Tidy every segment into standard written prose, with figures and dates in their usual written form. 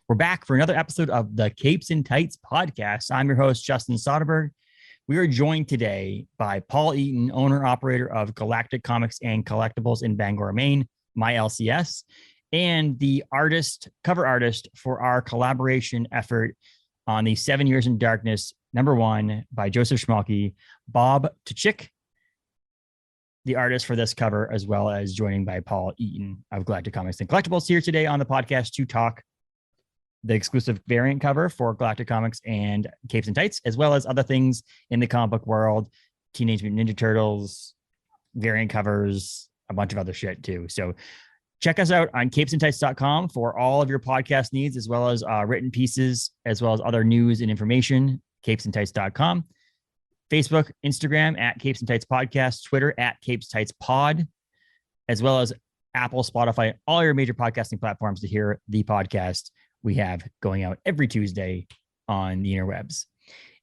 We're back for another episode of the Capes and Tights podcast. I'm your host, Justin Soderberg. We are joined today by Paul Eaton, owner-operator of Galactic Comics and Collectibles in Bangor, Maine, my LCS, and the cover artist for our collaboration effort on the 7 Years in Darkness, #1 by Joseph Schmalke, Bob Tkacik, the artist for this cover, as well as joining by Paul Eaton of Galactic Comics and Collectibles here today on the podcast to talk the exclusive variant cover for Galactic Comics and Capes and Tights, as well as other things in the comic book world, Teenage Mutant Ninja Turtles, variant covers, a bunch of other shit too. So check us out on capesandtights.com for all of your podcast needs, as well as written pieces, as well as other news and information, capesandtights.com. Facebook, Instagram at Capes and Tights Podcast, Twitter at Capes Tights Pod, as well as Apple, Spotify, all your major podcasting platforms to hear the podcast we have going out every Tuesday on the interwebs.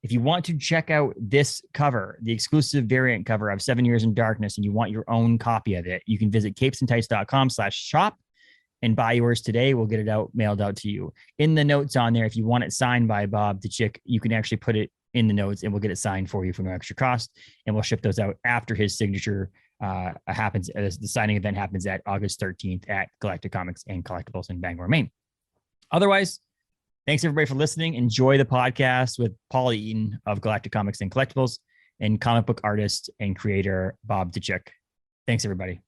If you want to check out this cover, the exclusive variant cover of 7 Years in Darkness, and you want your own copy of it, you can visit capesandtights.com/shop and buy yours today. We'll get it mailed out to you. In the notes on there, if you want it signed by Bob Tkacik, you can actually put it in the notes and we'll get it signed for you for no extra cost. And we'll ship those out after his signature happens. As the signing event happens at August 13th at Galactic Comics and Collectibles in Bangor, Maine. Otherwise, thanks everybody for listening. Enjoy the podcast with Paul Eaton of Galactic Comics and Collectibles and comic book artist and creator Bob Tkacik. Thanks, everybody.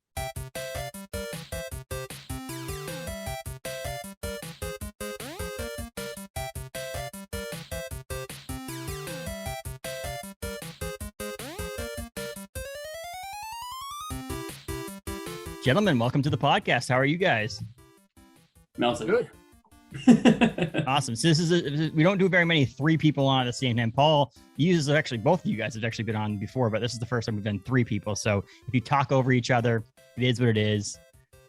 Gentlemen, welcome to the podcast. How are you guys? Melson. Good. Awesome. So we don't do very many three people on at the same time. Paul uses actually both of you guys have actually been on before, but this is the first time we've done three people. So if you talk over each other, it is what it is.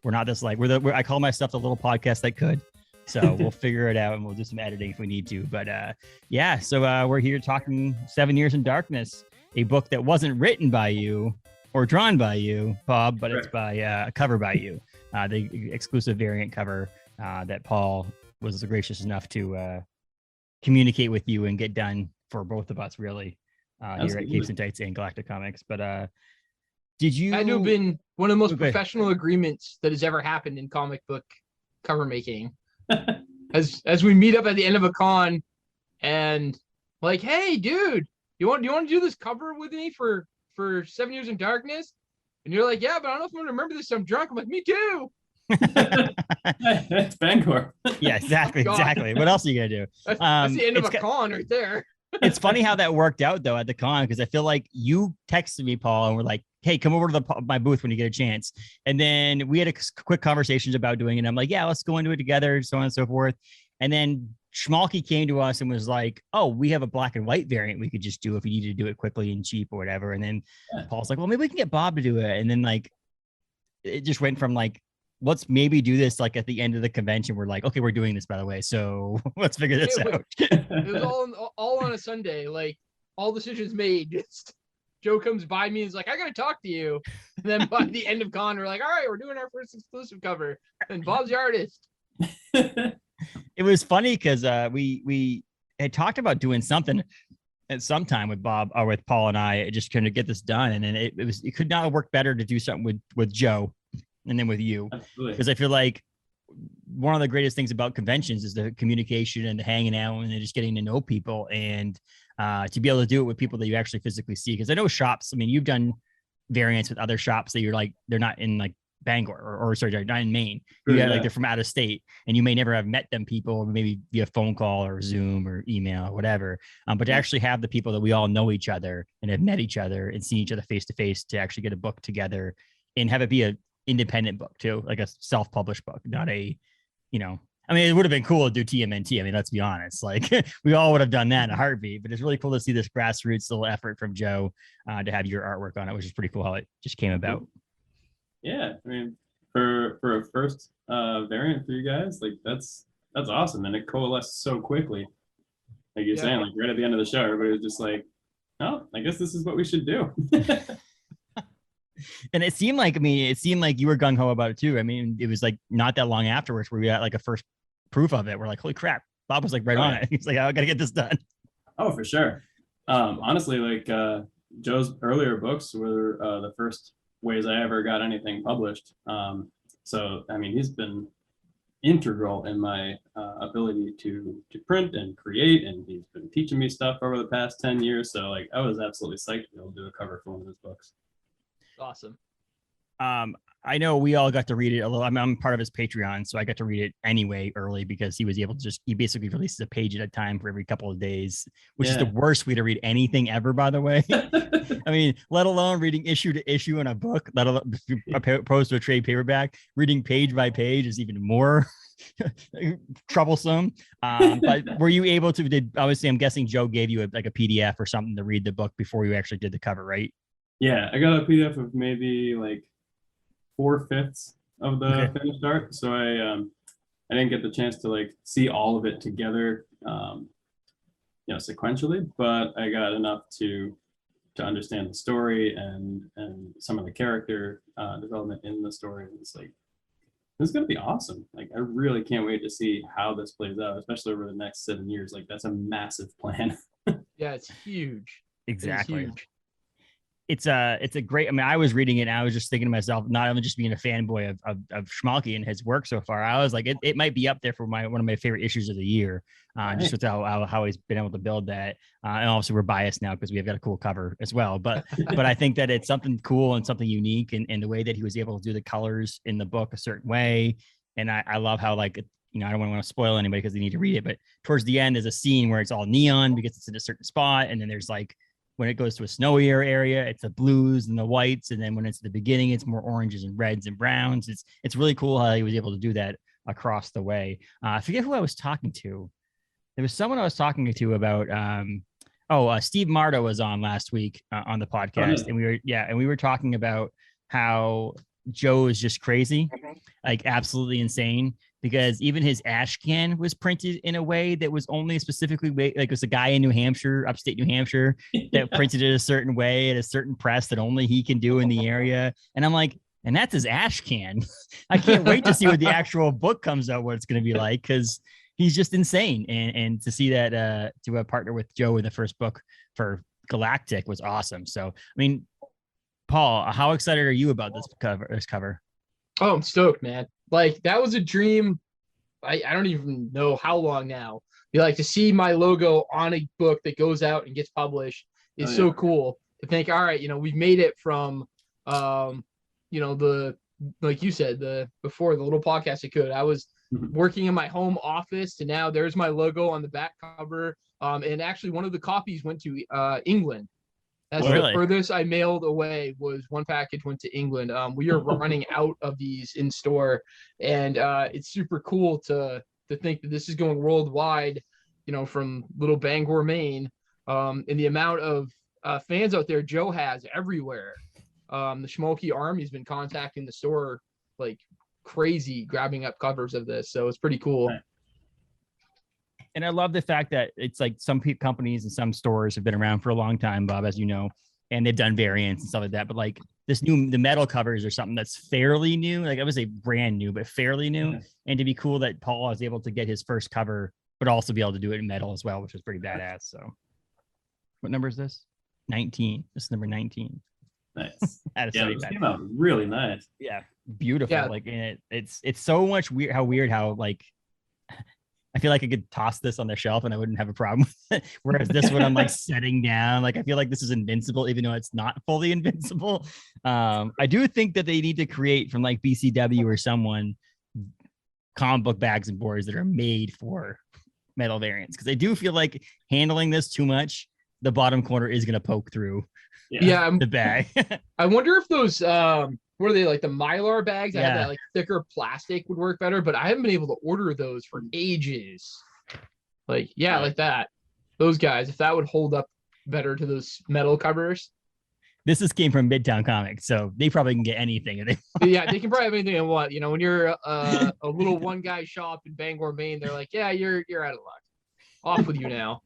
We're not this like I call myself the little podcast that could. So we'll figure it out and we'll do some editing if we need to. But so we're here talking 7 Years in Darkness, a book that wasn't written by you or drawn by you, Bob, but It's by a cover by you, the exclusive variant cover that Paul was gracious enough to communicate with you and get done for both of us, really, here at Capes and Tights and Galactic Comics. But did you? That would have been one of the most professional agreements that has ever happened in comic book cover making. as we meet up at the end of a con, and like, hey, dude, you want to do this cover with me for 7 Years in Darkness? And you're like, yeah, but I don't know if I'm gonna remember this. I'm drunk. I'm like, me too. That's Bangor. Yeah, exactly. What else are you gonna do? That's the end of a con right there. It's funny how that worked out though at the con, because I feel like you texted me, Paul, and we're like, hey, come over to my booth when you get a chance. And then we had a quick conversations about doing it. And I'm like, yeah, let's go into it together, so on and so forth. And then Schmalke came to us and was like, oh, we have a black and white variant we could just do if you needed to do it quickly and cheap or whatever. And then Paul's like, well, maybe we can get Bob to do it. And then like it just went from like, let's maybe do this like at the end of the convention. We're like, okay, we're doing this, by the way, so let's figure this out. It was all on a Sunday, like all decisions made. Just Joe comes by me and is like, I gotta talk to you. And then by the end of con, we're like, all right, we're doing our first exclusive cover, and Bob's the artist. It was funny because we had talked about doing something at some time with Bob or with Paul and I, just kind of get this done, and then it could not have worked better to do something with Joe and then with you, because I feel like one of the greatest things about conventions is the communication and the hanging out and just getting to know people, and to be able to do it with people that you actually physically see. Because I know shops, I mean, you've done variants with other shops that you're like, they're not in like Bangor or sorry, not in Maine. Like they're from out of state, and you may never have met them people, or maybe via phone call or Zoom or email or whatever. But to actually have the people that we all know each other and have met each other and seen each other face to face, to actually get a book together and have it be a independent book too, like a self-published book, not a, I mean, it would have been cool to do TMNT. I mean, let's be honest, like we all would have done that in a heartbeat, but it's really cool to see this grassroots little effort from Joe to have your artwork on it, which is pretty cool how it just came about. Yeah, I mean, for a first variant for you guys, like that's awesome, and it coalesced so quickly. Like you're saying, like right at the end of the show, everybody was just like, oh, I guess this is what we should do. And it seemed like you were gung ho about it too. I mean, it was like not that long afterwards where we got like a first proof of it. We're like, holy crap. Bob was like right on it. He's like, I got to get this done. Oh, for sure. Honestly, like Joe's earlier books were the first ways I ever got anything published. So, I mean, he's been integral in my ability to print and create, and he's been teaching me stuff over the past 10 years. So, like, I was absolutely psyched to be able to do a cover for one of his books. Awesome. I know we all got to read it a little. I'm part of his Patreon, so I got to read it anyway early because he was able to he basically releases a page at a time for every couple of days, which is the worst way to read anything ever, by the way. I mean, let alone reading issue to issue in a book, let alone opposed to a trade paperback. Reading page by page is even more troublesome. But were you able to? Obviously, I'm guessing Joe gave you a PDF or something to read the book before you actually did the cover, right? Yeah, I got a PDF of maybe like 4/5 of the finished art, so I didn't get the chance to like see all of it together, sequentially, but I got enough to understand the story and some of the character development in the story. It's like, this is gonna be awesome. Like, I really can't wait to see how this plays out, especially over the next 7 years. Like, that's a massive plan. Yeah, it's huge. Exactly. It's huge. It's a great. I mean, I was reading it and I was just thinking to myself, not only just being a fanboy of Schmalke and his work so far, I was like, it might be up there for one of my favorite issues of the year. Just with how he's been able to build that. And also we're biased now because we've got a cool cover as well. But I think that it's something cool and something unique, and the way that he was able to do the colors in the book a certain way. And I love how, like, I don't want to spoil anybody because they need to read it, but towards the end there's a scene where it's all neon because it's in a certain spot, and then there's like, when it goes to a snowier area, it's the blues and the whites. And then when it's the beginning, it's more oranges and reds and browns. It's really cool how he was able to do that across the way. I forget who I was talking to. There was someone I was talking to about, Steve Marta was on last week on the podcast. And we were talking about how Joe is just crazy, like absolutely insane. Because even his ash can was printed in a way that was only specifically like it was a guy in New Hampshire, upstate New Hampshire, that printed it a certain way at a certain press that only he can do in the area. And I'm like, and that's his ash can. I can't wait to see what the actual book comes out, what it's going to be like, because he's just insane. And to see that to partner with Joe in the first book for Galactic was awesome. So, I mean, Paul, how excited are you about this cover? Oh, I'm stoked, man. Like, that was a dream. I don't even know how long now. You like to see my logo on a book that goes out and gets published is so cool to think, all right, we've made it from, the, like you said, before the little podcast I could. I was working in my home office, and now there's my logo on the back cover. And actually one of the copies went to England. That's the furthest I mailed away was one package went to England. We are running out of these in store, and it's super cool to think that this is going worldwide, from little Bangor, Maine, and the amount of fans out there Joe has everywhere. The Schmalke Army's been contacting the store like crazy, grabbing up covers of this, so it's pretty cool. Right. And I love the fact that it's like some companies and some stores have been around for a long time, Bob, as you know, and they've done variants and stuff like that. But like the metal covers are something that's fairly new. Like I would say brand new, but fairly new. Yeah. And to be cool that Paul was able to get his first cover, but also be able to do it in metal as well, which is pretty badass. So what number is this? 19. This is number 19. Nice. It came out really nice. Yeah. Beautiful. Yeah. Like, and it's so much weird how like, I feel like I could toss this on the shelf and I wouldn't have a problem with it. Whereas this one I'm like setting down. Like I feel like this is invincible, even though it's not fully invincible. I do think that they need to create from like BCW or someone comic book bags and boards that are made for metal variants. Because I do feel like handling this too much, the bottom corner is going to poke through the bag. I wonder if those what are they, like the Mylar bags that have that like thicker plastic would work better, but I haven't been able to order those for ages. Like like that. Those guys, if that would hold up better to those metal covers. This came from Midtown Comics, so they probably can get anything. Yeah, they can probably have anything they want. When you're a little one guy shop in Bangor, Maine, they're like, yeah, you're out of luck. Off with you now.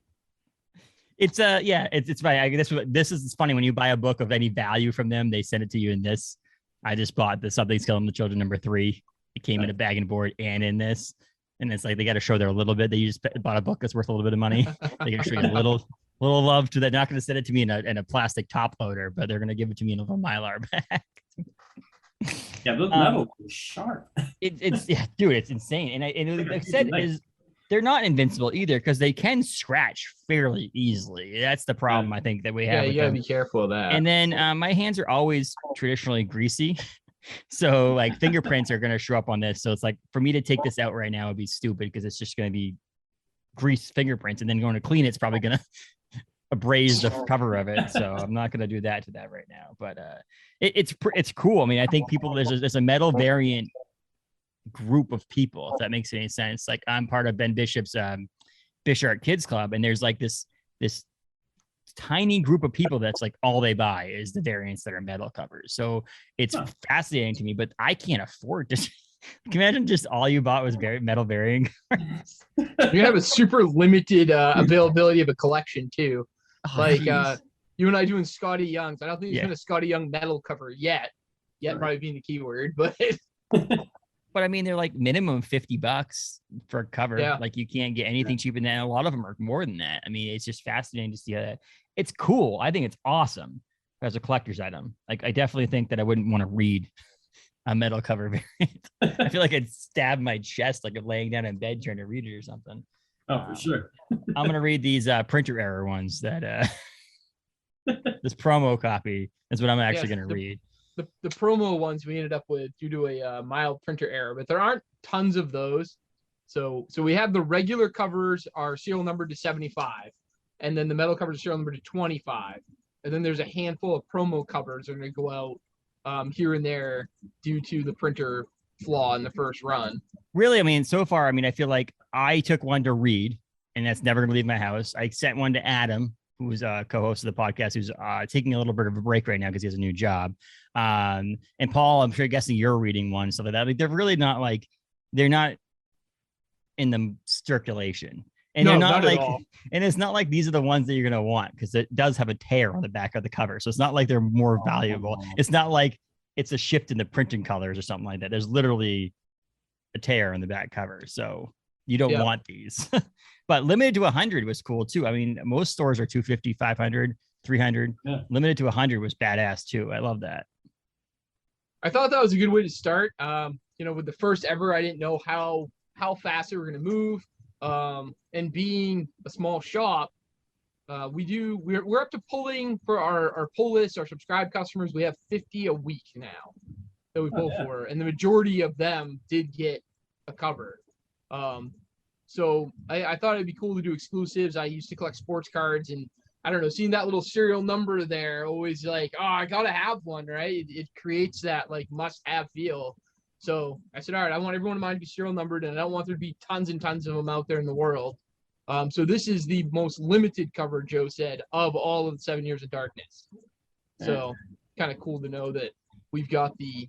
It's it's funny. I guess this is funny when you buy a book of any value from them, they send it to you in this. I just bought the Something's Killing the Children #3. It came in a bag and board and in this. And it's like they got to show there a little bit. They just bought a book that's worth a little bit of money. They got to show you a little love to that. Not going to send it to me in a plastic top loader, but they're going to give it to me in a little Mylar bag. Yeah, those metals are sharp. It's yeah, dude, it's insane. And like I said, is they're not invincible either because they can scratch fairly easily. That's the problem I think that we have. Yeah, you gotta be careful of that. And then my hands are always traditionally greasy. So like fingerprints are going to show up on this. So it's like for me to take this out right now would be stupid because it's just going to be grease fingerprints, and then going to clean it's probably going to abrase the cover of it. So I'm not going to do that to that right now. But it's cool. I mean, I think people there's a metal variant group of people, if that makes any sense. Like I'm part of Ben Bishop's Bishart Kids Club, and there's like this tiny group of people that's like all they buy is the variants that are metal covers. So it's fascinating to me, but I can't afford to. Can you imagine just all you bought was metal variant covers? You have a super limited availability of a collection too. Like you and I doing Scotty Young's. I don't think there's been a Scotty Young metal cover yet. Probably being the key word, but but I mean they're like minimum $50 for a cover. Yeah. Like you can't get anything cheaper than that. A lot of them are more than that. I mean, it's just fascinating to see that. It's cool. I think it's awesome as a collector's item. Like I definitely think that I wouldn't want to read a metal cover variant. I feel like I'd stab my chest like I'm laying down in bed trying to read it or something. Oh, for sure. I'm gonna read these printer error ones that this promo copy is what I'm actually gonna read. The promo ones we ended up with due to a mild printer error, but there aren't tons of those. So we have the regular covers are serial numbered to 75, and then the metal covers are serial numbered to 25, and then there's a handful of promo covers that are going to go out here and there due to the printer flaw in the first run. Really, I mean, so far, I mean, I feel like I took one to read, and that's never going to leave my house. I sent one to Adam, who's a co-host of the podcast, who's taking a little bit of a break right now because he has a new job. And Paul, I'm sure guessing you're reading one, stuff like that. Like they're really not like, they're not in the circulation. And No, they're not not at like, all. and it's not like these are the ones that you're going to want because it does have a tear on the back of the cover. So it's not like they're more valuable. It's not like it's a shift in the printing colors or something like that. There's literally a tear on the back cover. So you don't want these. But limited to 100 was cool too. I mean, most stores are 250, 500, 300. Yeah. Limited to 100 was badass too. I love that. I thought that was a good way to start. With the first ever, I didn't know how fast they were going to move. And being a small shop, we're up to pulling for our pull list, our subscribed customers. We have 50 a week now that we pull for, and the majority of them did get a cover. So I thought it'd be cool to do exclusives. I used to collect sports cards, and I don't know, seeing that little serial number there, always like, oh, I gotta have one, right? It creates that like must-have feel. So I said, all right, I want everyone of mine to be serial numbered, and I don't want there to be tons and tons of them out there in the world. So this is the most limited cover, Joe said, of all of the 7 Years of Darkness. So kind of cool to know that we've got the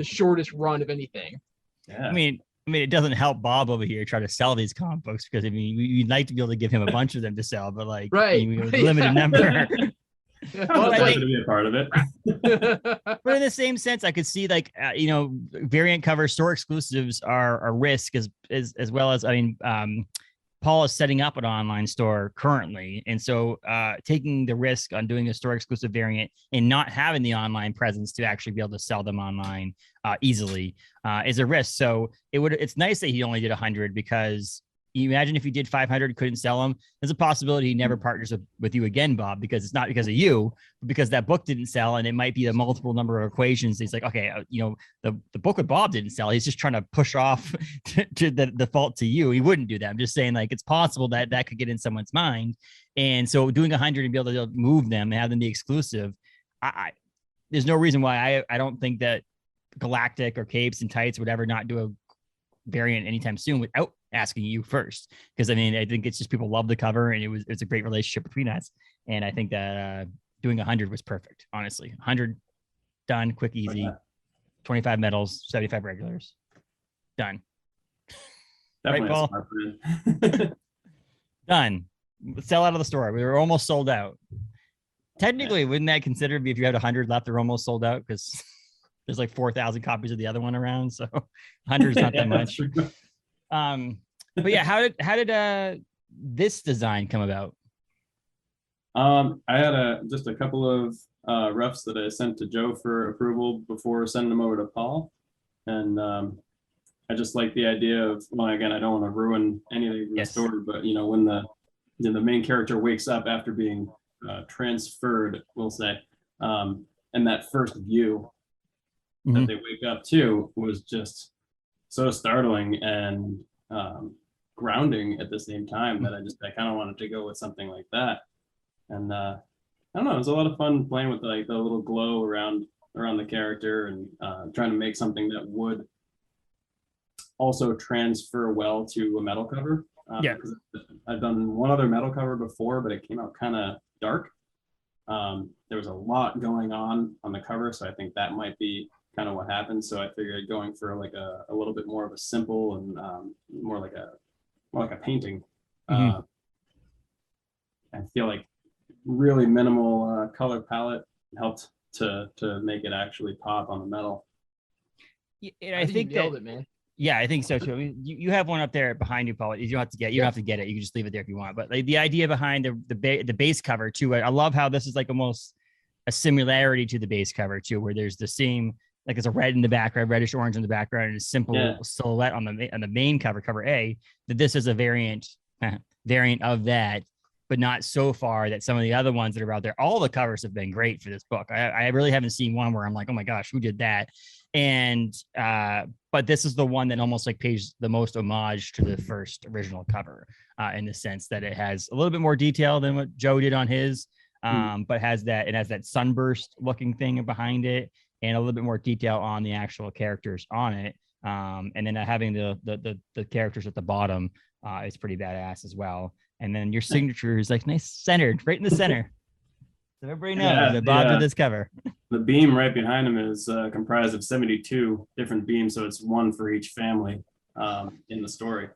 shortest run of anything. Yeah. I mean, it doesn't help Bob over here try to sell these comic books because I mean, you'd like to be able to give him a bunch of them to sell, but like, limited number. Well, I think to be a part of it. But in the same sense, I could see like variant covers, store exclusives are a risk as well as Paul is setting up an online store currently, and so taking the risk on doing a store exclusive variant and not having the online presence to actually be able to sell them online easily is a risk. So it's nice that he only did 100 because you imagine if he did 500, couldn't sell them. There's a possibility he never partners with you again, Bob, because it's not because of you, but because that book didn't sell, and it might be a multiple number of equations. He's like, okay, the book with Bob didn't sell. He's just trying to push off to the fault to you. He wouldn't do that. I'm just saying, like, it's possible that could get in someone's mind. And so doing 100 and be able to move them and have them be exclusive, there's no reason why I don't think that Galactic or Capes and Tights would ever not do a variant anytime soon without asking you first, because I mean, I think it's just people love the cover, and it's a great relationship between us, and I think that doing 100 was perfect. Honestly, 100 done, quick, easy. 25 medals, 75 regulars, done. Definitely right, Paul? Done. Sell out of the store. We were almost sold out. Technically, wouldn't that consider if you had 100 left, they're almost sold out because there's like 4,000 copies of the other one around, so 100 is not that much. But yeah, how did this design come about? I had just a couple of roughs that I sent to Joe for approval before sending them over to Paul, and I just like the idea of, well, again, I don't want to ruin anything from the story, but when the main character wakes up after being transferred, we'll say, and that first view that they wake up to was just so startling and grounding at the same time that I kind of wanted to go with something like that. And I don't know, it was a lot of fun playing with like the little glow around the character and trying to make something that would also transfer well to a metal cover. Because I've done one other metal cover before, but it came out kind of dark. There was a lot going on the cover, so I think that might be kind of what happened. So I figured going for like a little bit more of a simple and more like a painting. I feel like really minimal color palette helped to make it actually pop on the metal. I think you nailed it, man. Yeah, I think so too. I mean, you have one up there behind you, Paul. You don't have to get it. You can just leave it there if you want. But like the idea behind the base cover too, I love how this is like almost a similarity to the base cover too, where there's the same, like there's a red in the background, reddish orange in the background, and a simple silhouette on the main cover A. That this is a variant of that, but not so far that some of the other ones that are out there. All the covers have been great for this book. I really haven't seen one where I'm like, oh my gosh, who did that? And but this is the one that almost like pays the most homage to the first original cover, in the sense that it has a little bit more detail than what Joe did on his, but it has that sunburst looking thing behind it, and a little bit more detail on the actual characters on it. And then having the characters at the bottom is pretty badass as well. And then your signature is like nice centered right in the center. So everybody knows that Bob did this cover. The beam right behind him is comprised of 72 different beams, so it's one for each family in the story.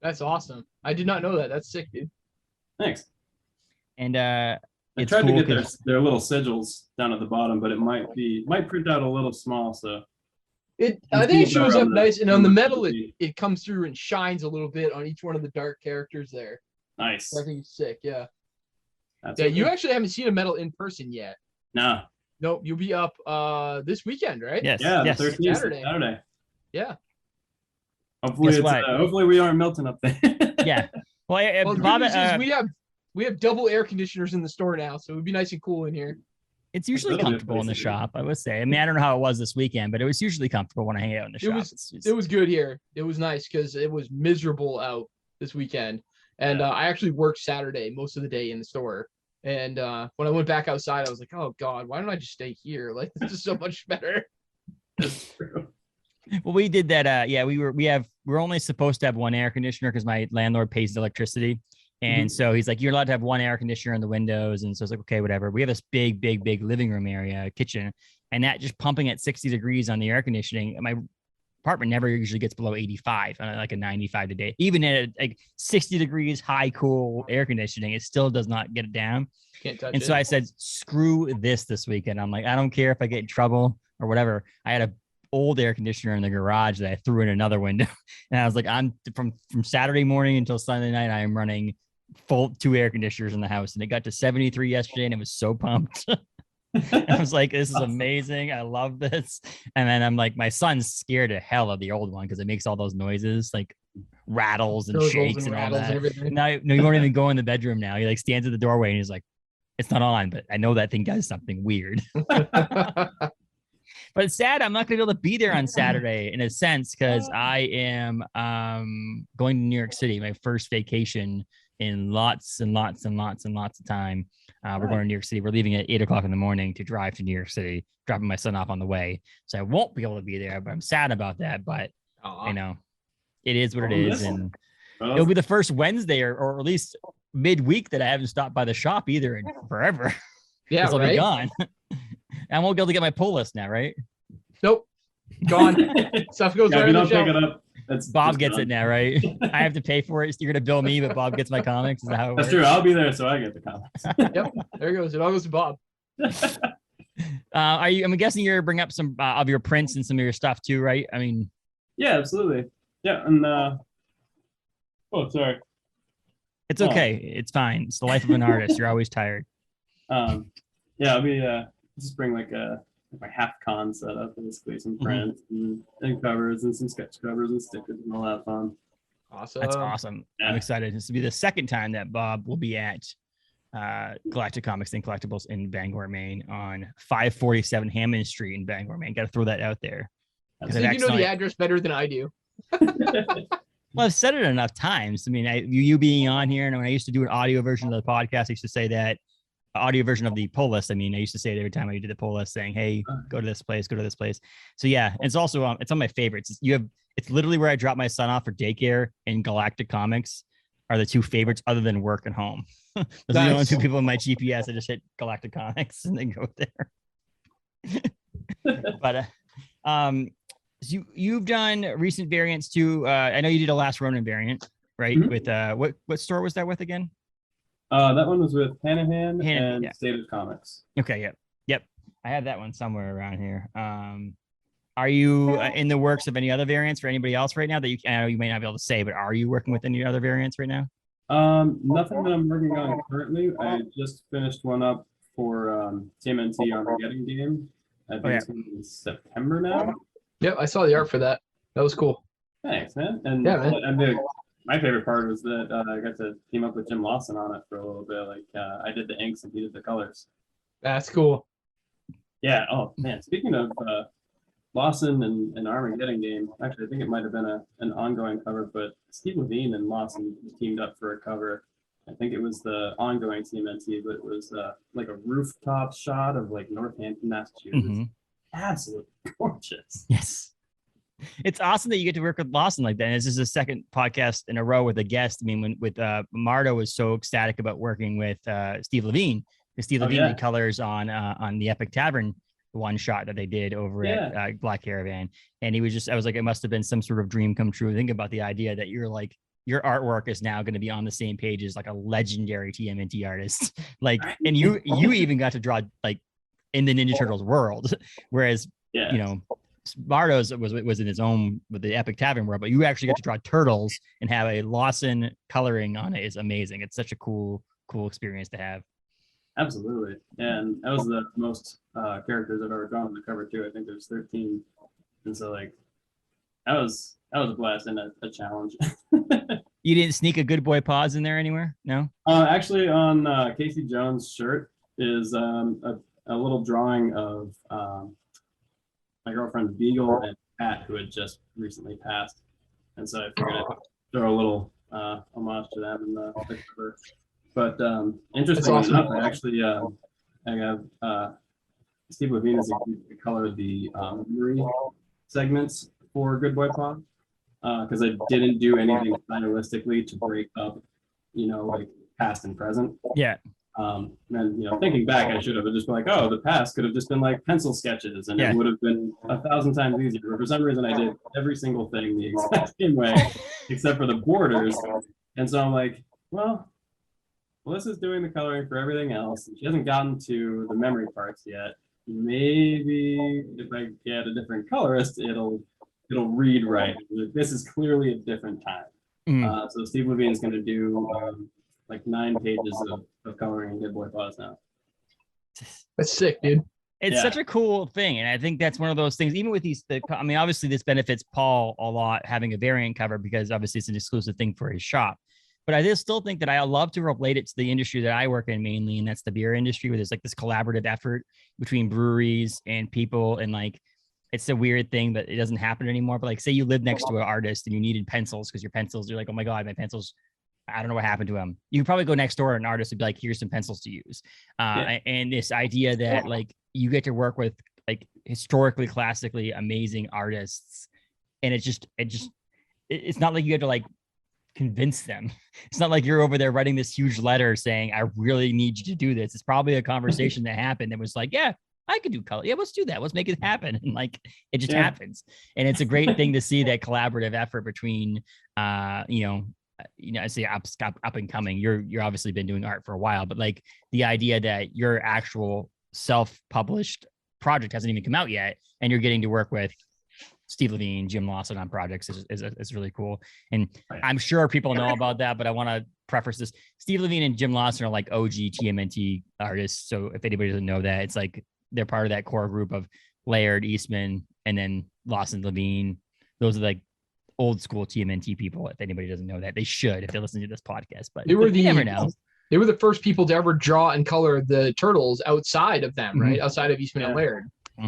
That's awesome. I did not know that. That's sick, dude. Thanks. And I tried to get their little sigils down at the bottom, but it might print out a little small. So I think it shows up nice, and on the metal it comes through and shines a little bit on each one of the dark characters there. Nice. I think it's sick. Yeah. That's you actually haven't seen a metal in person yet. No. Nope. You'll be up this weekend, right? Yes. Yeah. Yes. The 13th Saturday. Yeah. Hopefully we are in Milton up there. Yeah. Well, the Bob, good news is we have double air conditioners in the store now, so it would be nice and cool in here. It's usually comfortable in the shop, I would say. I mean, I don't know how it was this weekend, but it was usually comfortable when I hang out in the shop. It was good here. It was nice because it was miserable out this weekend. And I actually worked Saturday most of the day in the store. And when I went back outside, I was like, oh, God, why don't I just stay here? Like, this is so much better. That's true. Well, we did that. We're only supposed to have one air conditioner because my landlord pays the electricity. And so he's like, you're allowed to have one air conditioner in the windows. And so it's like, okay, whatever. We have this big living room area, kitchen, and that just pumping at 60 degrees on the air conditioning. My apartment never usually gets below 85 on like a 95 today. Even at like 60 degrees, high, cool air conditioning, it still does not get it down. Can't touch and it. So I said, screw this weekend. I'm like, I don't care if I get in trouble or whatever. I had a old air conditioner in the garage that I threw in another window. And I was like, I'm from Saturday morning until Sunday night, I am running full 2 air conditioners in the house. And it got to 73 yesterday and it was so pumped. I was like, this is amazing. I love this. And then I'm like, my son's scared to hell of the old one because it makes all those noises, like rattles and shakes and all that. No, you won't even go in the bedroom now. He like stands at the doorway and he's like, it's not on, but I know that thing does something weird. But it's sad I'm not going to be able to be there on Saturday in a sense because I am going to New York City, my first vacation in lots of time. We're going to New York City. We're leaving at 8:00 in the morning to drive to New York City, dropping my son off on the way. So I won't be able to be there, but I'm sad about that. But you know, it is what it is. And it'll be the first Wednesday or at least midweek that I haven't stopped by the shop either in forever. Yeah, I'll be gone. I won't be able to get my pull list now, right? Nope. Gone. Stuff goes right in the shelf. Pick it up. Bob gets it now, right? I have to pay for it. You're gonna bill me, but Bob gets my comics. Is that how it That's works? true. I'll be there, so I get the comics. Yep. There it goes. It all goes to Bob. I'm guessing you're bringing up some of your prints and some of your stuff too, right? I mean, yeah, absolutely. Yeah, and Oh, sorry. It's okay. It's fine. It's the life of an artist. You're always tired. Yeah, I'll be just bring like my half con setup, basically some prints and covers and some sketch covers and stickers and all that fun. Awesome. That's awesome. Yeah. I'm excited. This will be the second time that Bob will be at Galactic Comics and Collectibles in Bangor, Maine on 547 Hammond Street in Bangor, Maine. Got to throw that out there. I think you know the address better than I do. Well, I've said it enough times. I mean, you being on here, and when I used to do an audio version of the podcast, I used to say that audio version of the pull list. I mean, I used to say it every time I did the pull list, saying, "Hey, go to this place, go to this place." So yeah, it's also it's on my favorites. It's literally where I drop my son off for daycare, and Galactic Comics are the two favorites, other than work and home. Those are the only two people in my GPS. I just hit Galactic Comics and then go there. But so you've done recent variants too. I know you did a Last Ronin variant, right? With what store was that with again? That one was with Hanahan and State of Comics. Okay, yep. I have that one somewhere around here. Are you in the works of any other variants for anybody else right now that I know you may not be able to say, but are you working with any other variants right now? Nothing that I'm working on currently. I just finished one up for TMNT Armageddon game. I think it's in September now. Yep, I saw the art for that. That was cool. Thanks, man. And my favorite part was that I got to team up with Jim Lawson on it for a little bit. Like I did the inks and he did the colors. That's cool. Yeah. Oh man. Speaking of Lawson and Armageddon game, actually I think it might have been an ongoing cover, but Steve Levine and Lawson teamed up for a cover. I think it was the ongoing TMNT, but it was like a rooftop shot of like Northampton, Massachusetts. Absolutely gorgeous. Yes. It's awesome that you get to work with Lawson like that. And this is the second podcast in a row with a guest. I mean, Mardo was so ecstatic about working with Steve Levine, because Steve Levine did colors on the Epic Tavern one shot that they did over at Black Caravan. And he was I was like, it must have been some sort of dream come true. Think about the idea that you're like, your artwork is now going to be on the same page as like a legendary TMNT artist. Like, and you even got to draw like in the Ninja Turtles world, whereas you know, Mardo's was in his own with the Epic Tavern world, but you actually get to draw turtles and have a Lawson coloring on it is amazing. It's such a cool experience to have. Absolutely. And that was the most characters I've ever drawn on the cover too. I think there's 13. And so like that was a blast and a challenge. You didn't sneak a Good Boy Pause in there anywhere? No? Actually on Casey Jones' shirt is a little drawing of my girlfriend Beagle and Pat, who had just recently passed. And so I figured I'd throw a little homage to them in the cover. But interestingly enough, I actually I have Steve Levine has agreed to color the memory segments for Good Boy Pod because I didn't do anything stylistically to break up, like past and present. Yeah. And thinking back, I should have just been like, oh, the past could have just been like pencil sketches, and it would have been 1,000 times easier. But for some reason, I did every single thing the exact same way, except for the borders. And so I'm like, well, Melissa's doing the coloring for everything else, and she hasn't gotten to the memory parts yet. Maybe if I get a different colorist, it'll read right. This is clearly a different time. So Steve Levine is going to do like 9 pages of coloring in Good Boy Pause now. That's sick, dude. It's such a cool thing. And I think that's one of those things, even with obviously this benefits Paul a lot having a variant cover because obviously it's an exclusive thing for his shop. But I just still think that I love to relate it to the industry that I work in mainly, and that's the beer industry, where there's like this collaborative effort between breweries and people. And like, it's a weird thing, but it doesn't happen anymore. But like, say you live next to an artist and you needed pencils because your pencils, you're like, oh my God, my pencils, I don't know what happened to them. You probably go next door and an artist would be like, here's some pencils to use. And this idea that like you get to work with like historically, classically amazing artists. And it's not like you have to like convince them. It's not like you're over there writing this huge letter saying, I really need you to do this. It's probably a conversation that happened that was like, yeah, I could do color. Yeah, let's do that. Let's make it happen. And like, it just happens. And it's a great thing to see that collaborative effort between, I say up and coming. You're obviously been doing art for a while, but like the idea that your actual self-published project hasn't even come out yet, and you're getting to work with Steve Levine, Jim Lawson on projects is really cool. And I'm sure people know about that, but I want to preface this. Steve Levine and Jim Lawson are like OG TMNT artists. So if anybody doesn't know that, it's like they're part of that core group of Laird, Eastman, and then Lawson, Levine. Those are like old school TMNT people. If anybody doesn't know that, they should if they listen to this podcast. But you never know. They were the first people to ever draw and color the Turtles outside of them, right? Outside of Eastman and Laird.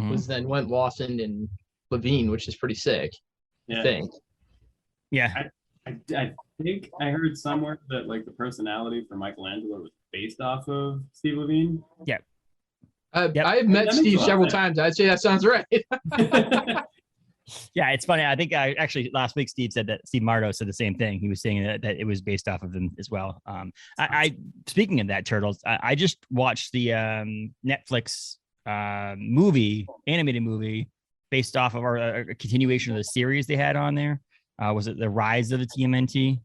Was then went Lawson and Levine, which is pretty sick. I think. Yeah. I think I heard somewhere that like the personality for Michelangelo was based off of Steve Levine. Yeah. I've met Steve several times. I'd say that sounds right. Yeah, it's funny. I think actually last week Steve Mardo said the same thing. He was saying that it was based off of them as well. I speaking of that, Turtles, I just watched the Netflix animated movie based off of a continuation of the series they had on there. Was it The Rise of the TMNT?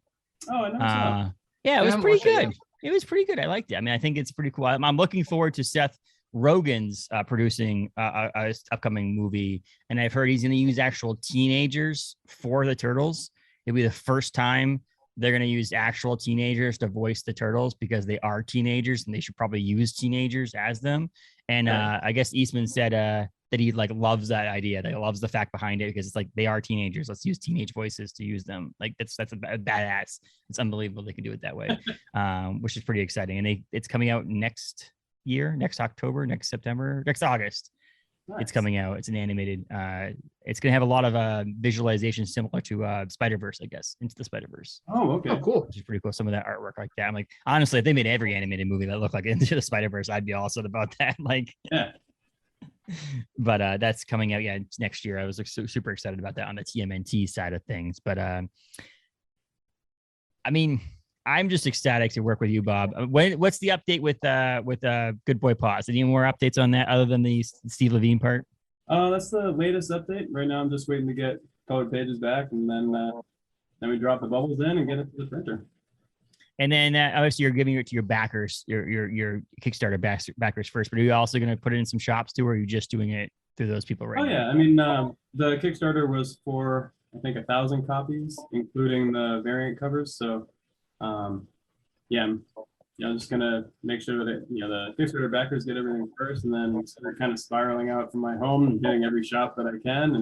Oh, I know. Yeah, it was pretty good. It was pretty good. I liked it. I mean, I think it's pretty cool. I'm looking forward to Seth Rogen's producing a upcoming movie, and I've heard he's going to use actual teenagers for the Turtles. It'll be the first time they're going to use actual teenagers to voice the Turtles because they are teenagers and they should probably use teenagers as them. And I guess Eastman said that he like loves that idea. That he loves the fact behind it because it's like they are teenagers. Let's use teenage voices to use them. Like that's a badass. It's unbelievable they can do it that way, which is pretty exciting. And it's coming out next year, next October, next September, next August. Nice. It's coming out. It's an animated. It's gonna have a lot of visualization similar to Spider-Verse, I guess, Into the Spider-Verse. Oh, okay, cool. Which is pretty cool. Some of that artwork like that. I'm like, honestly, if they made every animated movie that looked like Into the Spider-Verse, I'd be all set about that. Like, yeah. But that's coming out next year. I was like, super excited about that on the TMNT side of things. But I mean, I'm just ecstatic to work with you, Bob. What's the update with Good Boy Paws? Any more updates on that other than the Steve Levine part? That's the latest update. Right now, I'm just waiting to get colored pages back, and then we drop the bubbles in and get it to the printer. And then obviously you're giving it to your backers, your Kickstarter backers first. But are you also going to put it in some shops too, or are you just doing it through those people right now? Oh yeah, I mean the Kickstarter was for I think 1,000 copies, including the variant covers. So. I'm just gonna make sure that the Kickstarter backers get everything first, and then start kind of spiraling out from my home and hitting every shop that I can,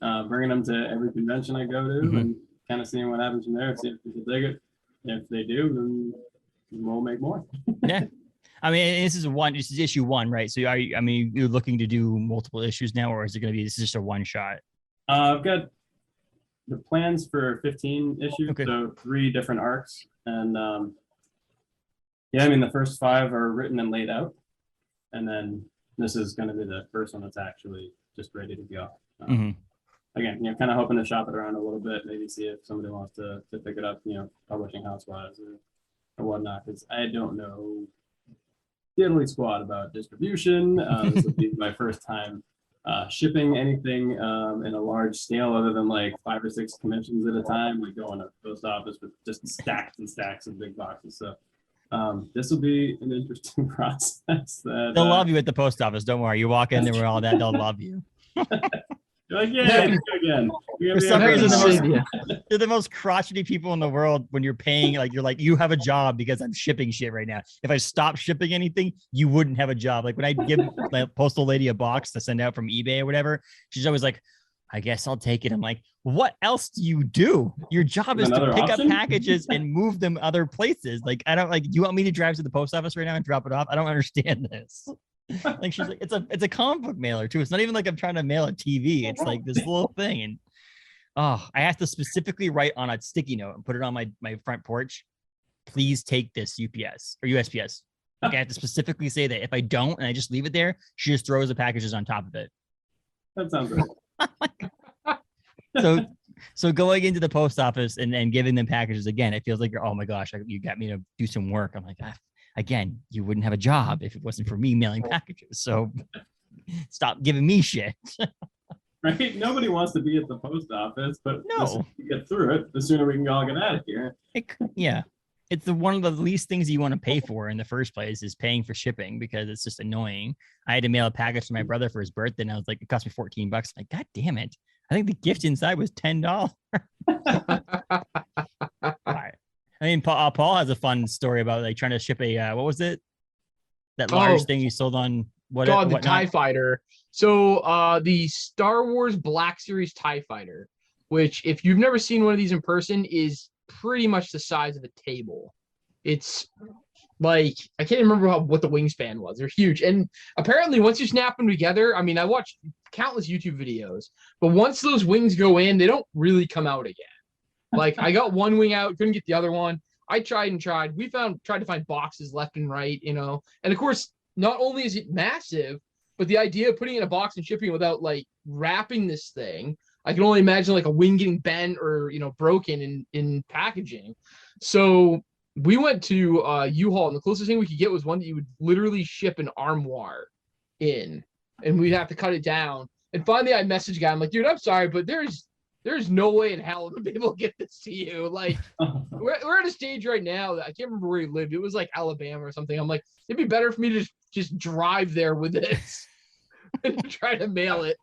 and bringing them to every convention I go to, and kind of seeing what happens from there. See if people dig it. If they do, then we'll make more. Yeah, I mean, this is issue 1, right? So you're looking to do multiple issues now, or is it going to be this is just a one shot? I've got the plans for 15 issues, so 3 different arcs, and I mean the first 5 are written and laid out, and then this is going to be the first one that's actually just ready to go. Again, kind of hoping to shop it around a little bit, maybe see if somebody wants to pick it up, publishing house wise or whatnot, because I don't know diddly squat about distribution. This will be my first time shipping anything in a large scale other than like 5 or 6 commissions at a time, like going to the post office with just stacks and stacks of big boxes. So this will be an interesting process. They'll love you at the post office. Don't worry. You walk in there with all that, they'll love you. You're like, yeah, again. For some reason, they're the most crotchety people in the world when you're paying. You're like, you have a job because I'm shipping shit right now. If I stopped shipping anything, you wouldn't have a job. Like when I give my postal lady a box to send out from eBay or whatever, she's always like, I guess I'll take it. I'm like, what else do you do? Your job is to pick up packages and move them other places. Like, I don't you want me to drive to the post office right now and drop it off? I don't understand this. Like she's like, it's a comic book mailer too. It's not even like I'm trying to mail a TV. It's like this little thing. And I have to specifically write on a sticky note and put it on my front porch. Please take this UPS or USPS. Like I have to specifically say that. If I don't and I just leave it there, she just throws the packages on top of it. That sounds right. So going into the post office and giving them packages again, it feels like oh my gosh, you got me to do some work. I'm like, again, you wouldn't have a job if it wasn't for me mailing packages. So stop giving me shit. Right? Nobody wants to be at the post office, but no. The sooner we get through it, the sooner we can all get out of here. It's one of the least things you want to pay for in the first place is paying for shipping because it's just annoying. I had to mail a package to my brother for his birthday, and I was like, it cost me $14. I'm like, God damn it. I think the gift inside was $10. I mean, Paul has a fun story about like trying to ship a what was it? That large thing you sold on what? God, the whatnot? TIE Fighter. So the Star Wars Black Series TIE Fighter, which if you've never seen one of these in person, is pretty much the size of a table. It's like I can't remember what the wingspan was. They're huge, and apparently once you snap them together, I mean, I watched countless YouTube videos, but once those wings go in, they don't really come out again. Like I got one wing out, couldn't get the other one. I tried and tried. Tried to find boxes left and right, you know. And of course, not only is it massive, but the idea of putting it in a box and shipping without like wrapping this thing, I can only imagine like a wing getting bent or broken in packaging. So we went to U-Haul, and the closest thing we could get was one that you would literally ship an armoire in, and we'd have to cut it down. And finally, I messaged a guy. I'm like, dude, I'm sorry, but there's no way in hell I'm gonna be able to get this to you. Like, we're at a stage right now that I can't remember where he lived. It was like Alabama or something. I'm like, it'd be better for me to just drive there with this and try to mail it.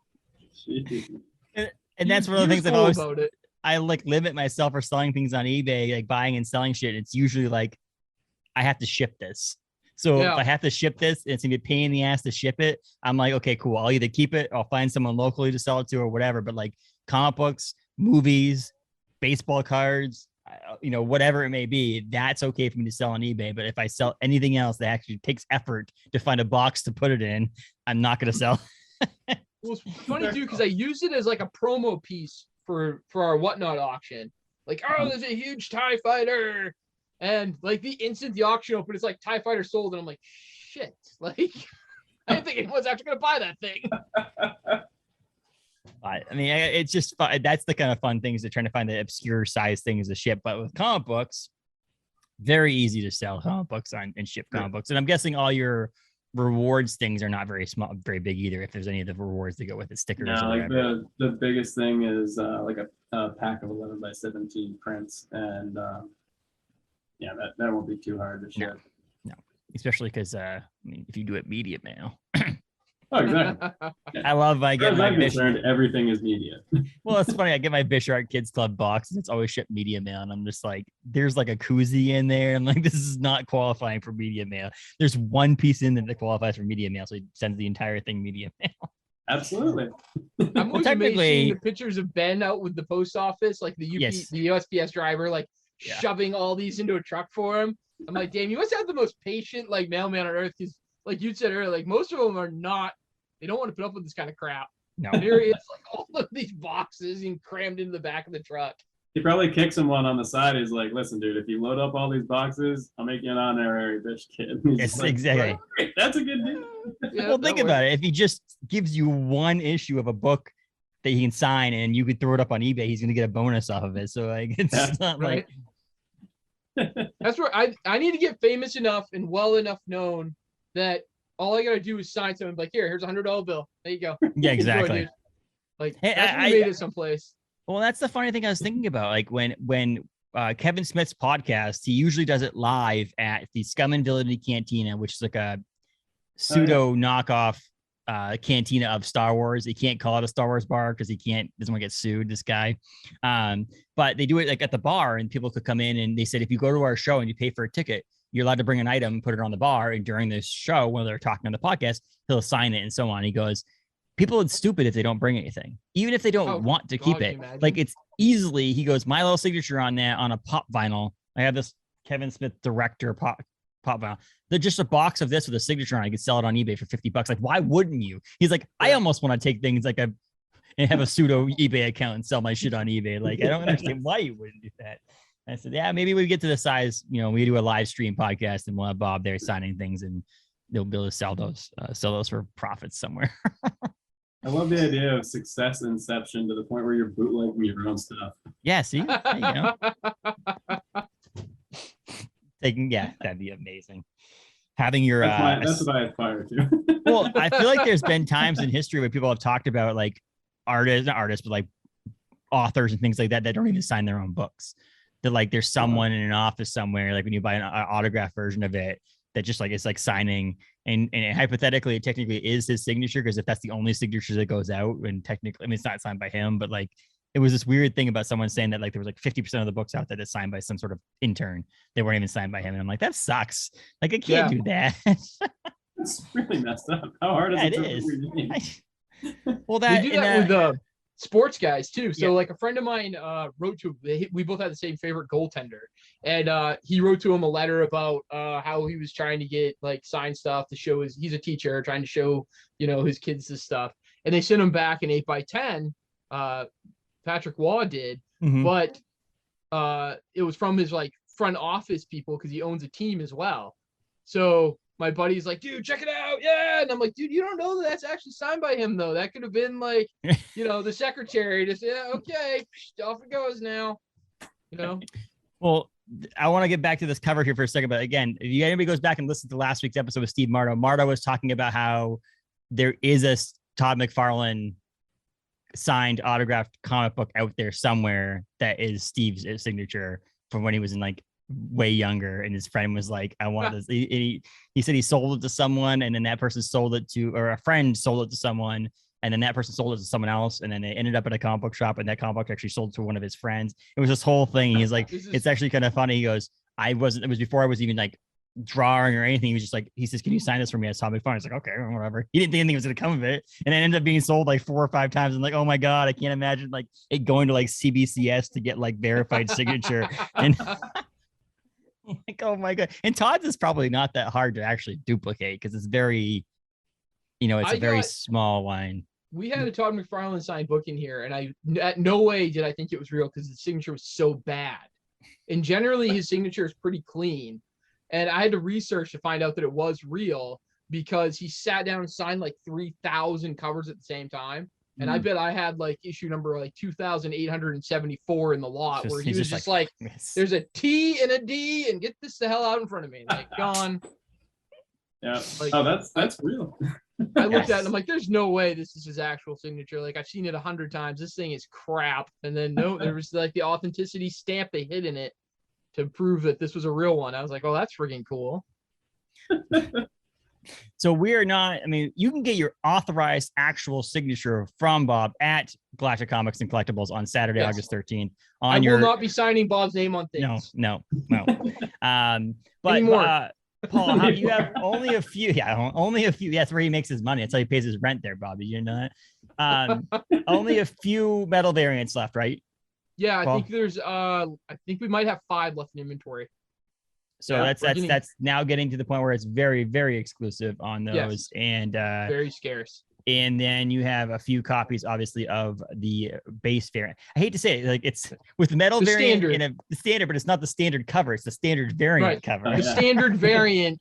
And that's one of the things I like limit myself for selling things on eBay, like buying and selling shit. It's usually like I have to ship this. So if I have to ship this, it's gonna be a pain in the ass to ship it. I'm like, okay, cool. I'll either keep it, I'll find someone locally to sell it to or whatever. But like comic books, movies, baseball cards, whatever it may be, that's okay for me to sell on eBay. But if I sell anything else that actually takes effort to find a box to put it in, I'm not going to sell. Well, it's funny too, because I used it as like a promo piece for our Whatnot auction. Like, oh, there's a huge TIE Fighter. And like the instant the auction opened, it's like TIE Fighter sold. And I'm like, shit. Like, I didn't think anyone's actually going to buy that thing. I mean, it's just fun. That's the kind of fun things, to trying to find the obscure size things to ship. But with comic books, very easy to sell comic books and ship comic books. And I'm guessing all your rewards things are not very small, very big either. If there's any of the rewards that go with it, stickers. No, or like the biggest thing is like a pack of 11 by 17 prints, and that won't be too hard to ship. No, especially because I mean, if you do it media mail. Oh, exactly. I love. I get my everything is media. Well, it's funny. I get my Bishart Kids Club box, and it's always shipped media mail, and I'm just like, there's like a koozie in there. I'm like, this is not qualifying for media mail. There's one piece in there that qualifies for media mail, so he sends the entire thing media mail. Absolutely. I'm always amazed seeing the pictures of Ben out with the post office, like the USPS driver, like shoving all these into a truck for him. I'm like, damn, you must have the most patient like mailman on earth, because like you said earlier, like most of them are not. They don't want to put up with this kind of crap. No. There he is, like all of these boxes and crammed into the back of the truck. He probably kicks him one on the side. He's like, listen, dude, if you load up all these boxes, I'll make you an honorary bitch kid. Yes, like, exactly. That's a good deal. Yeah, well, think about it. If he just gives you one issue of a book that he can sign and you could throw it up on eBay, he's going to get a bonus off of it. So like, it's not right. Like. That's where I need to get famous enough and well enough known that all I gotta do is sign something like, here's $100 bill. There you go. Yeah, exactly. Enjoy, like, hey, that's I made it someplace. Well, that's the funny thing I was thinking about. Like when Kevin Smith's podcast, he usually does it live at the Scum and Villainy Cantina, which is like a pseudo knockoff cantina of Star Wars. He can't call it a Star Wars bar because doesn't want to get sued, this guy. But they do it like at the bar, and people could come in, and they said, if you go to our show and you pay for a ticket, you're allowed to bring an item, put it on the bar, and during this show, when they're talking on the podcast, he'll sign it and so on. He goes, people are stupid if they don't bring anything, even if they don't want to keep it. Like it's easily, he goes, my little signature on that on a pop vinyl. I have this Kevin Smith director pop vinyl. They're just a box of this with a signature on it. I could sell it on eBay for $50. Like, why wouldn't you? He's like, I almost want to take things like and have a pseudo eBay account and sell my shit on eBay. Like, I don't understand why you wouldn't do that. I said, yeah, maybe we get to the size, we do a live stream podcast and we'll have Bob there signing things and they'll be able to sell those for profits somewhere. I love the idea of success inception to the point where you're bootlegging your own stuff. Yeah, see? There you go. That'd be amazing. Having your that's what I aspire to. Well, I feel like there's been times in history where people have talked about like not artists, but like authors and things like that don't even sign their own books. That like there's someone in an office somewhere, like when you buy an autograph version of it, that just like it's like signing, and hypothetically, it technically is his signature, because if that's the only signature that goes out, and technically, I mean, it's not signed by him, but like it was this weird thing about someone saying that like there was like 50% of the books out that is signed by some sort of intern. They weren't even signed by him, and I'm like, that sucks. Like I can't do that. It's really messed up. How hard is it to is. read your name? Well, They do that with sports guys too. So like a friend of mine wrote to, we both had the same favorite goaltender, and he wrote to him a letter about how he was trying to get like signed stuff to show he's a teacher trying to show, you know, his kids this stuff, and they sent him back an 8x10. Patrick Waugh did, but it was from his like front office people, because he owns a team as well. So my buddy's like, dude, check it out. Yeah. And I'm like, dude, you don't know that that's actually signed by him, though. That could have been like, you know, the secretary just, yeah, okay, off it goes now, you know? Well, I want to get back to this cover here for a second. But again, if anybody goes back and listens to last week's episode with Steve Marto was talking about how there is a Todd McFarlane signed autographed comic book out there somewhere that is Steve's signature from when he was in like way younger, and his friend was like, I want this. He said he sold it to someone, and then that person sold it to, or a friend sold it to someone, and then that person sold it to someone else, and then they ended up at a comic book shop, and that comic book actually sold to one of his friends. It was this whole thing. He's like, it's actually kind of funny. He goes, it was before I was even like drawing or anything. He was just like, he says, can you sign this for me as Todd McFarlane? I was like, okay, whatever. He didn't think anything was gonna come of it, and it ended up being sold like 4 or 5 times. And like, oh my god, I can't imagine like it going to like CBCS to get like verified signature. And like, oh my god. And Todd's is probably not that hard to actually duplicate, because it's very, you know, it's a very small line. We had a Todd McFarlane signed book in here, and at no way did I think it was real, because the signature was so bad. And generally his signature is pretty clean. And I had to research to find out that it was real, because he sat down and signed like 3,000 covers at the same time. And I bet I had like issue number like 2,874 in the lot, where he was just like there's a T and a D, and get this the hell out in front of me. Like, gone. Yeah. Like, oh, that's real. I looked at it and I'm like, there's no way this is his actual signature. Like, I've seen it 100 times. This thing is crap. And then no, there was like the authenticity stamp they hid in it to prove that this was a real one. I was like, oh, that's freaking cool. So we are not, I mean, you can get your authorized actual signature from Bob at Galactic Comics and Collectibles on Saturday, August 13th. I will not be signing Bob's name on things. No. But Paul, you have only a few. Yeah, only a few. That's where he makes his money. That's how he pays his rent there, Bob. Did you know that? Only a few metal variants left, right? Yeah, I think there's I think we might have 5 left in inventory. So that's now getting to the point where it's very, very exclusive on those, and very scarce. And then you have a few copies, obviously, of the base variant. I hate to say it, like it's with the metal variant in the standard, but it's not the standard cover; it's the standard variant cover. The standard variant,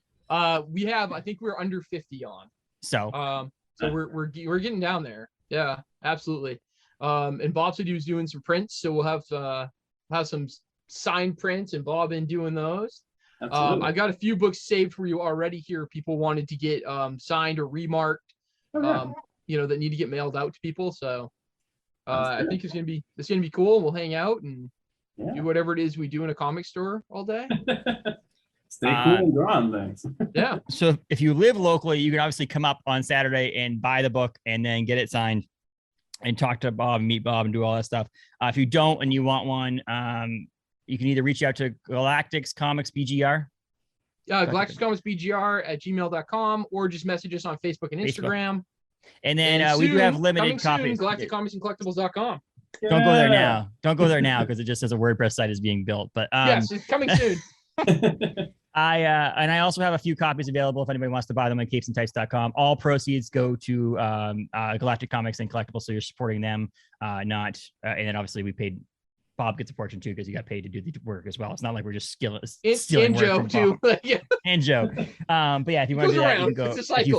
we have. I think we're under 50 on. So we're getting down there. Yeah, absolutely. And Bob said he was doing some prints, so we'll have some signed prints, and Bob been doing those. I got a few books saved for you already here. People wanted to get signed or remarked, you know, that need to get mailed out to people. So I think it's gonna be cool. We'll hang out and do whatever it is we do in a comic store all day. Stay cool and draw on things. Yeah. So if you live locally, you can obviously come up on Saturday and buy the book and then get it signed and talk to Bob, meet Bob, and do all that stuff. If you don't and you want one, you can either reach out to Galactic's Comics BGR. Galactic Comics BGR at gmail.com, or just message us on Facebook and Instagram. And then we do have limited copies. Galactic Comics and Collectibles.com. Don't go there now. Don't go there now, because it just says a WordPress site is being built. But yes, it's coming soon. I also have a few copies available if anybody wants to buy them on capesandtights.com. All proceeds go to Galactic Comics and Collectibles, so you're supporting them. And then obviously we paid. Bob gets a portion too, because he got paid to do the work as well. It's not like we're just stealing work from Joe Bob. too. And Joe. But yeah, if you want to do that, you can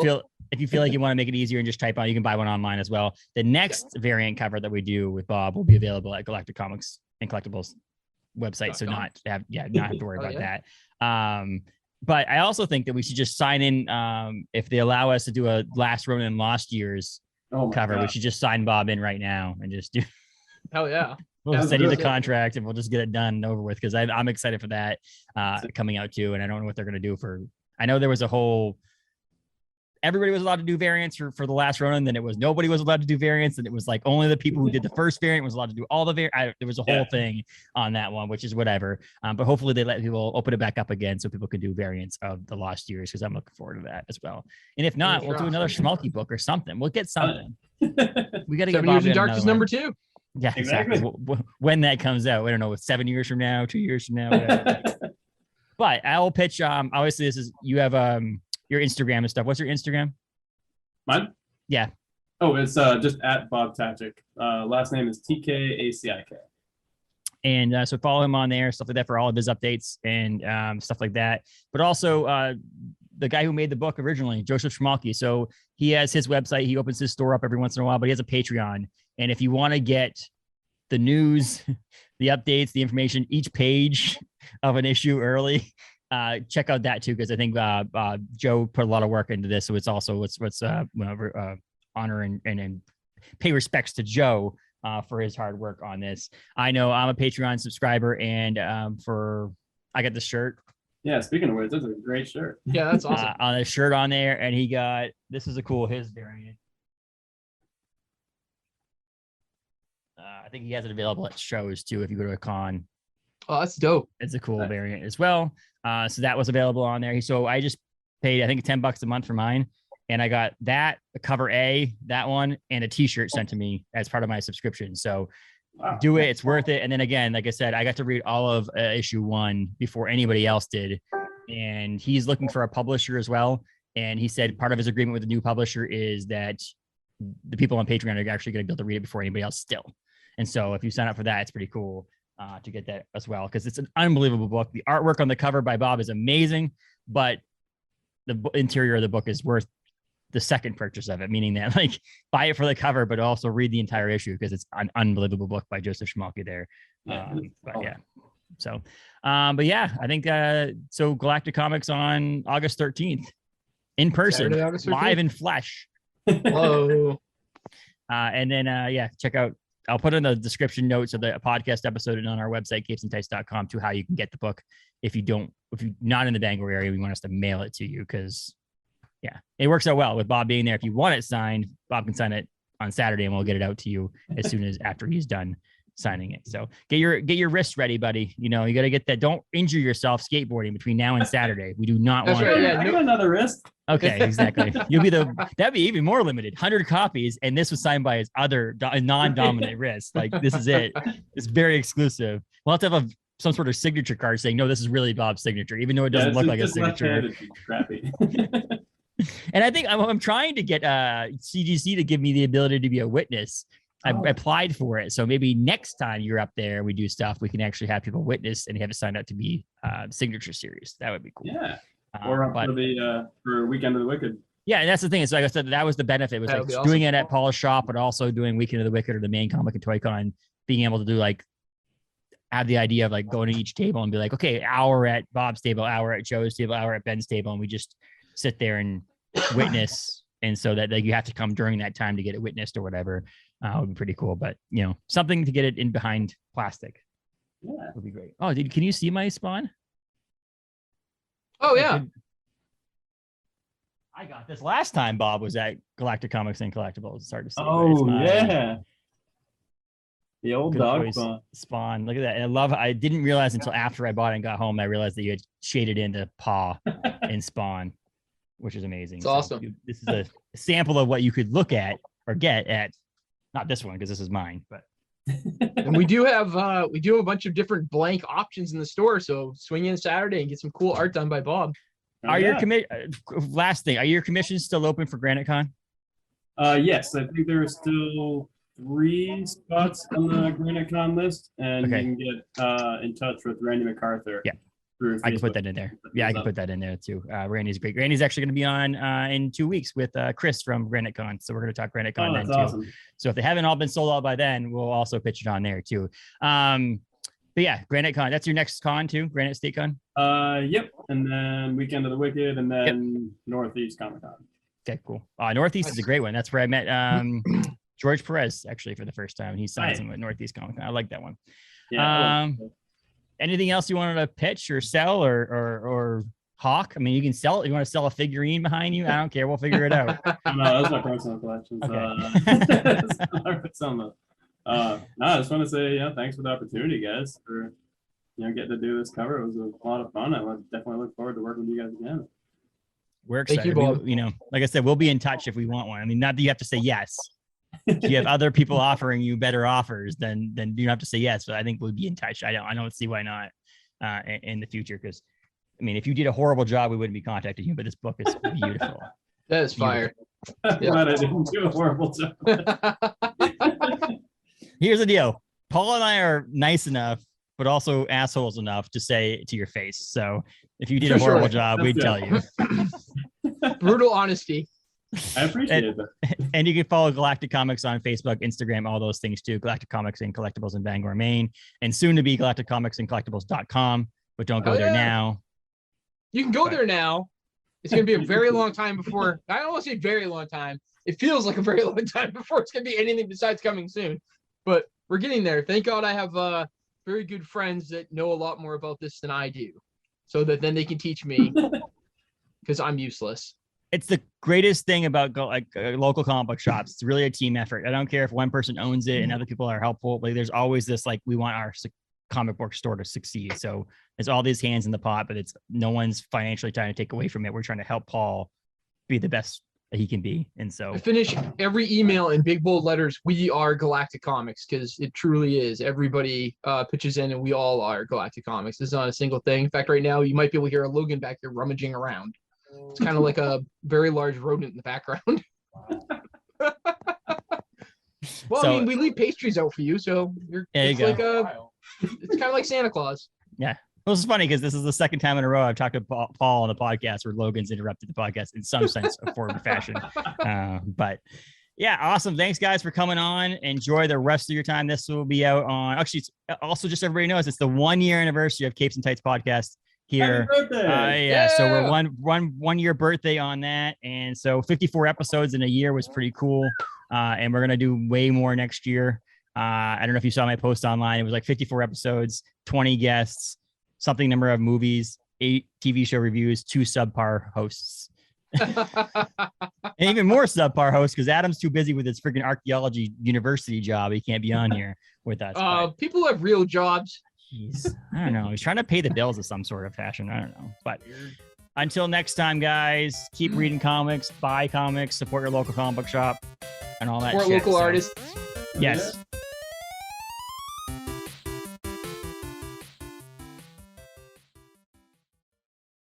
go. If you feel like you want to make it easier and just type on, you can buy one online as well. The next variant cover that we do with Bob will be available at Galactic Comics and Collectibles website. So not have to worry about that. But I also think that we should just sign in, if they allow us to do a Last Ronin Lost Years cover, we should just sign Bob in right now and just do. Hell yeah. We'll send you the contract and we'll just get it done and over with, because I'm excited for that coming out too. And I don't know what they're going to do for I know there was a whole, everybody was allowed to do variants for the last run, and then it was nobody was allowed to do variants, and it was like only the people who did the first variant was allowed to do all the there was a whole thing on that one, which is whatever. But hopefully they let people open it back up again so people can do variants of the Lost Years, because I'm looking forward to that as well. And if not, we'll do another Schmalky book or something. We'll get something. We got to get 7 Years in Darkness #2. Yeah, exactly. When that comes out, I don't know, 7 years from now, 2 years from now, whatever. But I will pitch. Obviously, this is, you have your Instagram and stuff. What's your Instagram? Mine? Yeah. Oh, it's just at Bob Tkacik. Last name is Tkacik. And so follow him on there, stuff like that, for all of his updates and stuff like that. But also the guy who made the book originally, Joseph Schmalky. So he has his website. He opens his store up every once in a while, but he has a Patreon. And if you want to get the news, the updates, the information, each page of an issue early, check out that too, because I think Joe put a lot of work into this. So it's also what's honor and pay respects to Joe for his hard work on this. I know I'm a Patreon subscriber, and I got the shirt. Yeah, speaking of which, that's a great shirt. Yeah, that's awesome. On a shirt on there, and he got, this is a cool, his variant. I think he has it available at shows too if you go to a con. Oh, that's dope. It's a cool variant as well. So that was available on there. So I just paid, I think, $10 a month for mine, and I got that, a cover A, that one, and a T-shirt sent to me as part of my subscription. So do it; it's worth it. And then again, like I said, I got to read all of issue 1 before anybody else did, and he's looking for a publisher as well. And he said part of his agreement with the new publisher is that the people on Patreon are actually going to be able to read it before anybody else still. And so if you sign up for that, it's pretty cool to get that as well, because it's an unbelievable book. The artwork on the cover by Bob is amazing, but the interior of the book is worth the second purchase of it, meaning that, like, buy it for the cover, but also read the entire issue, because it's an unbelievable book by Joseph Schmalky there. But yeah, I think so. Galactic Comics on August 13th in person, Saturday, August 13th. Live in flesh. Hello. And then check out, I'll put in the description notes of the podcast episode and on our website, capesandtights.com, to how you can get the book. If you're not in the Bangor area, we want us to mail it to you, because it works out well with Bob being there. If you want it signed, Bob can sign it on Saturday, and we'll get it out to you as soon as after he's done signing it. So get your wrist ready, buddy. You got to get that. Don't injure yourself skateboarding between now and Saturday. We do not want. Right, I got another wrist. Okay, exactly. That'd be even more limited. 100 copies, and this was signed by his other non-dominant wrist. Like, this is it. It's very exclusive. We'll have to have some sort of signature card saying, no, this is really Bob's signature, even though it doesn't look like a signature. Crappy. And I think I'm trying to get CGC to give me the ability to be a witness. I applied for it. So maybe next time you're up there, we do stuff, we can actually have people witness and have it signed up to be signature series. That would be cool. Yeah. Or for Weekend of the Wicked. Yeah, and that's the thing. So like I said, that was the benefit, was like doing it at Paul's shop, but also doing Weekend of the Wicked or the main comic and Toy Con, being able to do, like, have the idea of, like, going to each table and be like, okay, hour at Bob's table, hour at Joe's table, hour at Ben's table, and we just sit there and witness. And so that, like, you have to come during that time to get it witnessed or whatever. Would be pretty cool. But something to get it in behind plastic. Yeah, would be great. Oh, can you see my spawn? Oh yeah. I got this last time Bob was at Galactic Comics and Collectibles. It's hard to see. Oh yeah. The old dog spawn. Look at that. And I didn't realize until after I bought it and got home, I realized that you had shaded in the paw and spawn, which is amazing. It's awesome. This is a sample of what you could look at or get at, not this one, because this is mine, but. And we do have a bunch of different blank options in the store. So swing in Saturday and get some cool art done by Bob. Are your last thing, are your commissions still open for Granite Con? Yes, I think there are still 3 spots on the Granite Con list, and you can get in touch with Randy MacArthur. Yeah, I can put that in there. Yeah, I can put that in there too. Randy's great. Randy's actually going to be on in 2 weeks with Chris from Granite Con. So we're going to talk Granite Con then too. Awesome. So if they haven't all been sold out by then, we'll also pitch it on there too. But yeah, Granite Con. That's your next con too, Granite State Con. Yep. And then Weekend of the Wicked, and then Northeast Comic Con. Okay, cool. Northeast is a great one. That's where I met George Perez actually for the first time. He signed some at Northeast Comic Con. I like that one. Yeah. Anything else you wanted to pitch or sell or Hawk? I mean, you can sell it. You want to sell a figurine behind you? I don't care. We'll figure it out. No, that's my personal collection. So, no, I just want to say, thanks for the opportunity, guys, for getting to do this cover. It was a lot of fun. I would definitely look forward to working with you guys again. We're excited. Thank you, Bob. Like I said, we'll be in touch if we want one. I mean, not that you have to say yes. If you have other people offering you better offers, then you don't have to say yes. But I think we'll be in touch. I don't see why not in the future. Because I mean, if you did a horrible job, we wouldn't be contacting you. But this book is beautiful. That is fire. I'm glad I didn't do a horrible job. Here's the deal. Paul and I are nice enough, but also assholes enough to say it to your face. So if you did a horrible job, we'd tell you. Brutal honesty. I appreciate that. And you can follow Galactic Comics on Facebook, Instagram, all those things too. Galactic Comics and Collectibles in Bangor, Maine, and soon to be Galactic Comics and Collectibles.com. But don't go there now. You can go there now. It's going to be a very long time before. I don't want to say very long time. It feels like a very long time before it's going to be anything besides coming soon. But we're getting there. Thank God I have very good friends that know a lot more about this than I do, so that then they can teach me because I'm useless. It's the greatest thing about local comic book shops. It's really a team effort. I don't care if one person owns it and other people are helpful. Like there's always this, like, we want our comic book store to succeed. So it's all these hands in the pot, but it's no one's financially trying to take away from it. We're trying to help Paul be the best that he can be. And so I finish every email in big bold letters. We are Galactic Comics, because it truly is. Everybody pitches in and we all are Galactic Comics. This is not a single thing. In fact, right now you might be able to hear a Logan back here rummaging around. It's kind of like a very large rodent in the background. Well, So- I mean, we leave pastries out for you, so it's you like it's kind of like Santa Claus. Yeah. Well, it's funny because this is the second time in a row I've talked to Paul on the podcast where Logan's interrupted the podcast in some sense of form or fashion. But yeah, awesome. Thanks, guys, for coming on. Enjoy the rest of your time. This will be out on, actually, it's also just so everybody knows, it's the 1 year anniversary of Capes and Tights podcast here. Happy birthday. Yeah, so we're one year birthday on that. And so 54 episodes in a year was pretty cool. And we're going to do way more next year. I don't know if you saw my post online. It was like 54 episodes, 20 guests, something number of movies, 8 TV show reviews, 2 subpar hosts. And even more subpar hosts because Adam's too busy with his freaking archaeology university job. He can't be on here with us. People have real jobs. Jeez, I don't know. He's trying to pay the bills of some sort of fashion. I don't know. But until next time, guys, keep reading comics, buy comics, support your local comic book shop, and all that. Support local artists. Yes.